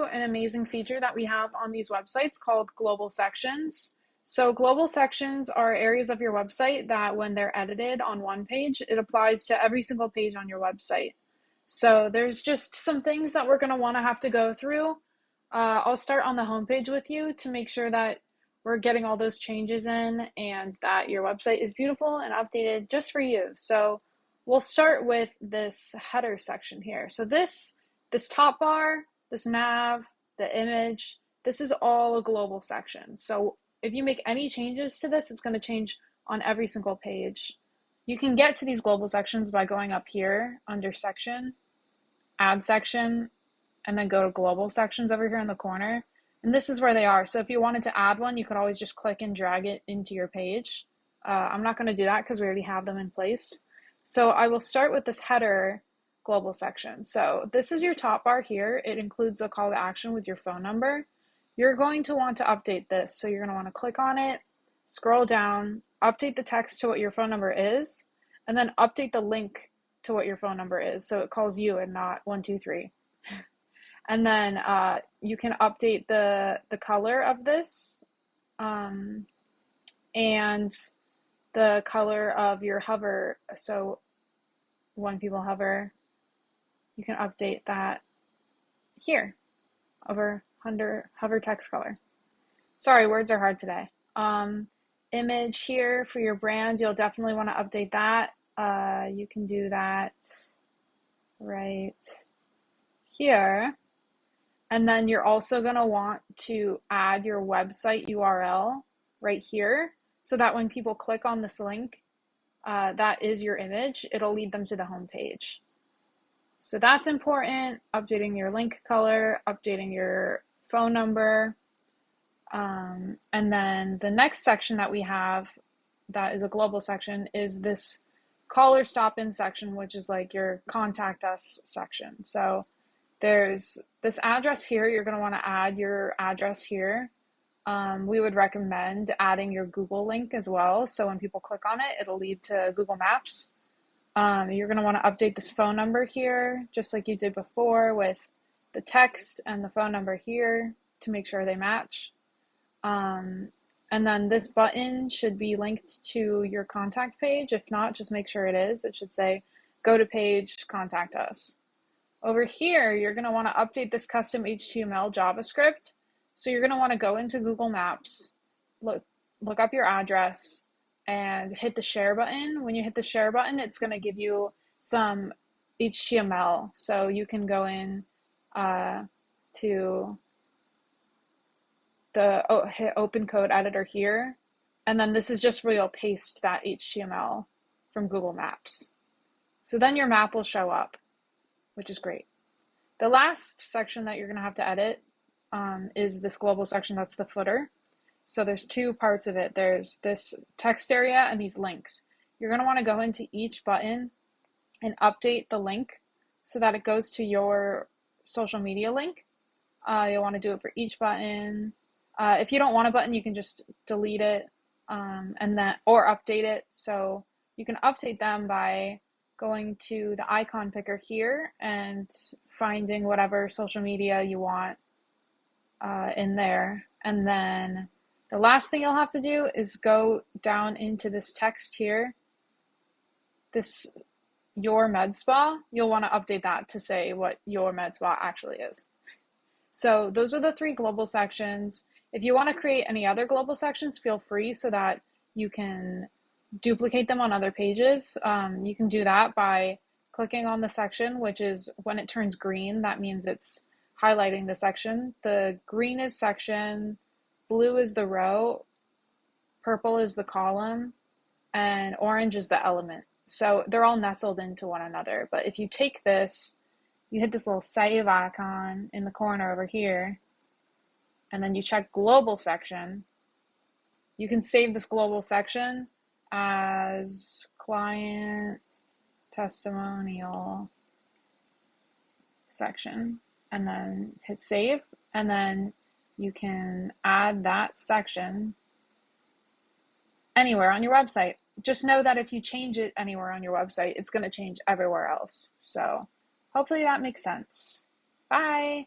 an amazing feature that we have on these websites called global sections. So global sections are areas of your website that when they're edited on one page, it applies to every single page on your website. So there's just some things that we're going to want to have to go through. I'll start on the homepage with you to make sure that we're getting all those changes in and that your website is beautiful and updated just for you. So we'll start with this header section here. So this top bar, this nav, the image, this is all a global section. So if you make any changes to this, it's going to change on every single page. You can get to these global sections by going up here under section, add section, and then go to global sections over here in the corner. And this is where they are. So if you wanted to add one, you could always just click and drag it into your page. I'm not going to do that because we already have them in place. So I will start with this header global section. So this is your top bar here. It includes a call to action with your phone number. You're going to want to update this. So you're going to want to click on it, scroll down, update the text to what your phone number is, and then update the link to what your phone number is. So it calls you and not 123. And then you can update the color of this and the color of your hover. So when people hover, you can update that here over under hover text color. Sorry, words are hard today. Image here for your brand, you'll definitely want to update that. You can do that right here. And then you're also going to want to add your website URL right here so that when people click on this link, that is your image. It'll lead them to the home page. So that's important. Updating your link color, updating your phone number. And then the next section that we have that is a global section is this call or stop in section, which is like your contact us section. So there's this address here. You're going to want to add your address here. We would recommend adding your Google link as well. So when people click on it, it'll lead to Google Maps. You're going to want to update this phone number here, just like you did before with the text and the phone number here to make sure they match. And then this button should be linked to your contact page. If not, just make sure it is. It should say, go to page, contact us. Over here, you're going to want to update this custom HTML JavaScript. So you're going to want to go into Google Maps, look up your address, and hit the share button. When you hit the share button, it's going to give you some HTML. So you can go in to hit open code editor here. And then this is just where you'll paste that HTML from Google Maps. So then your map will show up, which is great. The last section that you're going to have to edit is this global section. That's the footer. So there's two parts of it. There's this text area and these links. You're going to want to go into each button and update the link so that it goes to your social media link. You'll want to do it for each button. If you don't want a button, you can just delete it or update it. So you can update them by going to the icon picker here and finding whatever social media you want in there. And then the last thing you'll have to do is go down into this text here, this your med spa. You'll want to update that to say what your med spa actually is. So those are the three global sections. If you want to create any other global sections, feel free so that you can duplicate them on other pages. You can do that by clicking on the section, which is when it turns green, that means it's highlighting the section. The green is section, blue is the row, purple is the column, and orange is the element. So they're all nestled into one another. But if you take this, you hit this little save icon in the corner over here, and then you check global section, you can save this global section as client testimonial section, and then hit save, and then you can add that section anywhere on your website. Just know that if you change it anywhere on your website, it's going to change everywhere else. So hopefully that makes sense. Bye.